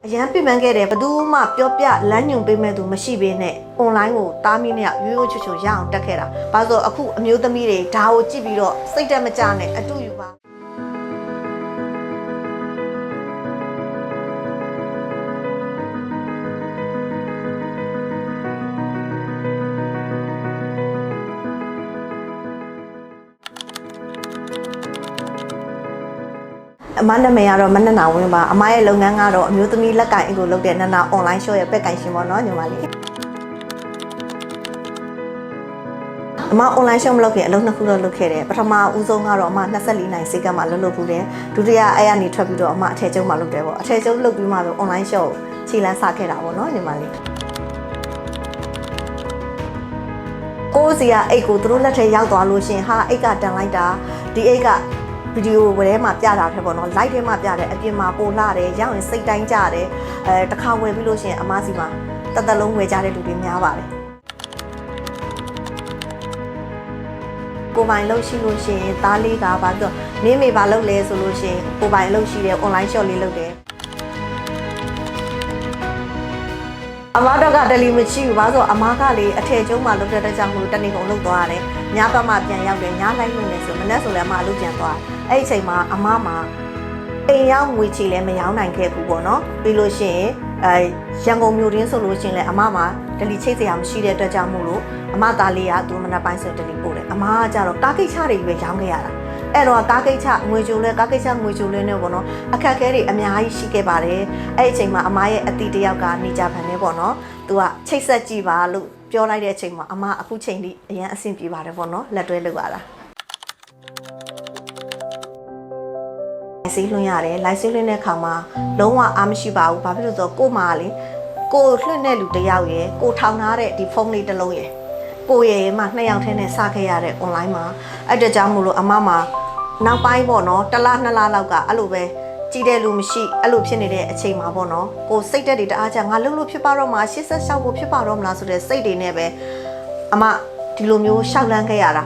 အရန်ပြမှန်းခဲ့တယ်ဘယ်သူမှပြောပြလမ်းညွှန်ပေးမဲ့သူမရှိဘဲနဲ့ online ကိုတားမီနဲ့ရိုးရိုးချွတ်ချွတ်ရအောင်တက်ခဲ့တာ။ဘာလို့အခုအမျိုးသမီးတွေဒါကိုကြည့်ပြီးတော့စိတ်တက်မကြနဲ့အတူယူပါအမနာမည်ကတော့မနနာဝင်းပါအမရဲ့လုပ်ငန်းကတော့အမျိုးသမီးလက်ကင်အကိုလုပ်တဲ့နနာ online show ရဲ့ပက်ကင်ရှင်ပေါ့နော်ညီမလေးအမ online show မလုပ်ခင်အလုပ်နှစ်ခုတော့လုပ်ခဲ့တယ်ပထမဦးဆုံးကတော့အမ24နိုင်စေကမှလုပ်ဖူးတယ်ဒုတိယအဲ့ကနေထွက်ပြီးတော့အမအထည်ချုပ်မှလုပ်တယ်ပေါ့အထည်ချုပ်လုပ်ပြီးမှပဲ online show ခြေလန်းစခဲ့တာပေါ့နော်ညီမလေးကိုစီကအိတ်ကိုသူတို့လက်ထဲရောက်သွားလို့ရှင်ဟာအိတ်ကတန်လိုက်တာဒီအိတ်ကဗီဒီယိုဝယ်ထဲမှာပြတာထဲပေါ့နော် live ထဲမှာပြတယ်အပြင်မှာပို့လာတယ်ရောက်ရင်စိတ်တိုင်းကြတယ်တခါဝယ်ပြီးလို့ရှိရင်အမစီမှာတသက်လုံးဝယ်ကြတဲ့လူတွေများပါတယ်ကိုပိုင်လုပ်ရှိလို့ရှိရင်သားလေးကဘာပြောမင်းမေဘာလုပ်လဲဆိုလို့ရှိရင်ကိုပိုင်လုပ်ရှိတယ် online shop လေးလုပ်တယ်အမတော့ကတယ်လီမရှိဘူးဘာလို့အမကလေအထည်ကျုံးမှာလုပ်တဲ့ကြောင့်မလို့တနေ့ကုန်လုပ်သွားရတယ်ညဘက်မှပြန်ရောက်တယ်ညလိုက်လို့နေဆိုမနေ့ဆိုလည်းအမအလုပ်ပြန်သွားအဲ့ဒီအချိန်မှာအမမှာအိမ်ရောက်ငွေချေလည်းမရောင်းနိုင်ခဲ့ဘူးပေါ့နော်ပြီးလို့ရှိရင်ရန်ကုန်မြို့ရင်းဆိုလို့ရှိရင်လည်းအမမှာတယ်လီချိတ်စရာမရှိတဲ့အတွက်ကြောင့်မို့လို့အမသားလေးကသူမနက်ပိုင်းဆိုတယ်လီပို့တယ်အမကကြတော့ကားကိတ်ချတွေပဲရောင်းခဲ့ရတာအဲ့တော့ကားကိတ်ချငွေကြိုလဲကားကိတ်ချငွေကြိုလဲနဲ့ပေါ့နော်အခက်အခဲတွေအများကြီးရှိခဲ့ပါတယ်အဲ့ဒီအချိန်မှာအမရဲ့အတီတယောက်ကနေကြဖန်နေပေါ့နော်သူကချိတ်ဆက်ကြည့်ပါလို့ပြောလိုက်တဲ့အချိန်မှာအမအခုချိန်ထိအရင်အဆင်ပြေပါတယ်ပေါ့နော်လက်တွဲလုပ်ရတာစီးလွှင့်ရတယ်လိုက်စီးလွှင့်တဲ့ခါမှာလုံးဝအားမရှိပါဘူးဘာဖြစ်လို့ဆိုတော့ကို့မှာလေကိုလွှင့်တဲ့လူတစ်ယောက်ရယ်ကိုထောင်ထားတဲ့ဒီဖုန်းလေးတစ်လုံးရယ်ကိုရယ်မှ2ယောက်ထဲနဲ့စခဲ့ရတဲ့ online မှာအဲ့တကြောင်မို့လို့အမမှာနောက်ပိုင်းပေါ့နော်တစ်လ2လလောက်ကအဲ့လိုပဲကြည်တဲ့လူမရှိအဲ့လိုဖြစ်နေတဲ့အချိန်မှာပေါ့နော်ကိုစိတ်တက်တွေတအားကြငါလှုပ်လို့ဖြစ်ပါတော့မှာ86ကိုဖြစ်ပါတော့မလားဆိုတဲ့စိတ်တွေနဲ့ပဲအမဒီလိုမျိုးရှောက်လန်းခဲ့ရတာ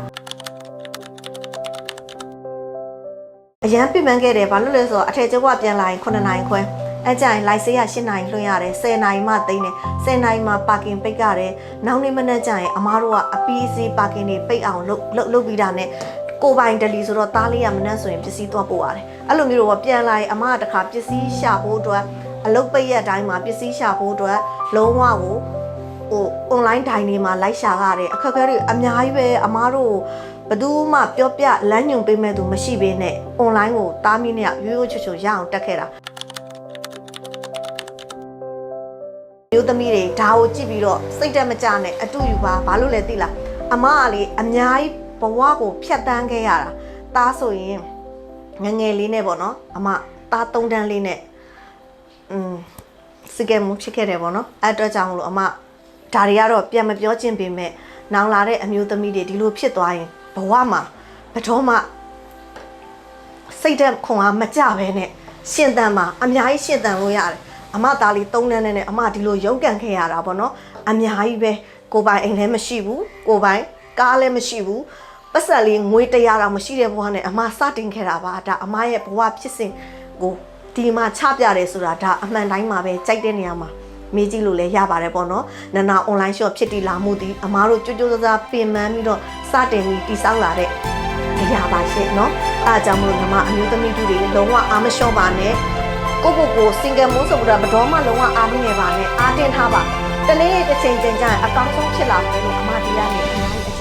အရန်ပြမှန်းခဲ့တယ်ဘာလို့လဲဆိုတော့အထည်ချုပ်ကပြန်လာရင်9နိုင်ခွဲအဲ့ကြရင်လိုက်ဆေးရ8နိုင်လွှင့်ရတယ်10နိုင်မှသိမ်းတယ်10နိုင်မှပါကင်ပိတ်ရတယ်နောက်နေ့မနေ့ကျရင်အမားတို့ကအပီးစီးပါကင်တွေပိတ်အောင်လုပ်ပြီးတာနဲ့ကိုပိုင်တယ်လီဆိုတော့သားလေးကမနှက်ဆိုရင်ပစ္စည်းသွားပို့ရတယ်အဲ့လိုမျိုးတော့ပြန်လာရင်အမကတခါပစ္စည်းရှာဖို့အတွက်အလုပ်ပိတ်ရတဲ့အတိုင်းမှာပစ္စည်းရှာဖို့အတွက်လုံးဝကိုonline ဒိုင်တွေမှာလိုက်ရှာရတယ်အခက်အခဲတွေအများကြီးပဲအမားတို့ဘယ်သူမှပြောပြလမ်းညွှန်ပေးမဲ့သူမရှိဘဲနဲ့ online ကိုတားမီနဲ့ရိုးရိုးချွတ်ချွတ်ရအောင်တက်ခဲ့တာမျိုးသမီးတွေဒါကိုကြည့်ပြီးတော့စိတ်တက်မကြနဲ့အတူယူပါဘာလို့လဲသိလားအမကလေအများကြီးဘဝကိုဖြတ်တန်းခဲ့ရတာတားဆိုရင်ငငယ်လေးနဲ့ပေါ့နော်အမတား3တန်းလေးနဲ့စိတ်ကမှုဖြစ်ခဲ့တယ်ပေါ့နော်အဲ့အတွက်ကြောင့်မလို့အမဒါတွေကတော့ပြန်မပြောချင်ပေမဲ့နောင်လာတဲ့အမျိုးသမီးတွေဒီလိုဖြစ်သွားရင်ဘဝမှာဘယ်တော့မှစိတ်တက်ခွန်အားမကြဘဲနဲ့ရှင်သန်မှာအများကြီးရှင်သန်လို့ရတယ်အမသားလေး3တန်းနဲ့အမဒီလိုရုန်းကန်ခဲ့ရတာပေါ့နော်အများကြီးပဲကိုပိုင်အိမ်လည်းမရှိဘူးကိုပိုင်ကားလည်းမရှိဘူးပတ်စံလေးငွေ100တောင်မရှိတဲ့ဘဝနဲ့အမစတင်ခဲ့တာပါဒါအမရဲ့ဘဝဖြစ်စဉ်ကိုဒီမှာချပြတယ်ဆိုတာဒါအမှန်တိုင်းမှာပဲကြိုက်တဲ့နေရာမှာမေးကြည့်လို့လည်းရပါတယ်ပေါ့နော်နနာ online shop ဖြစ်တည်လာမှုဒီအမားတို့ကြွကြွစားပင်ပန်းပြီးတော့စတင်ပြီးတိဆောက်လာတဲ့အရာပါရှင့်နော်အားကြောင့်မလို့ညီမအမျိုးသမီးတွေလုံးဝအားမလျှော့ပါနဲ့ကို single မိုးဆိုတော့ဘယ်တော့မှလုံးဝအားမငယ်ပါနဲ့အားတင်းထားပါတနေ့တစ်ချိန်ချင်းကျရင်အကောင်းဆုံးဖြစ်လာမယ်လို့အမဒီကနေအများကြီး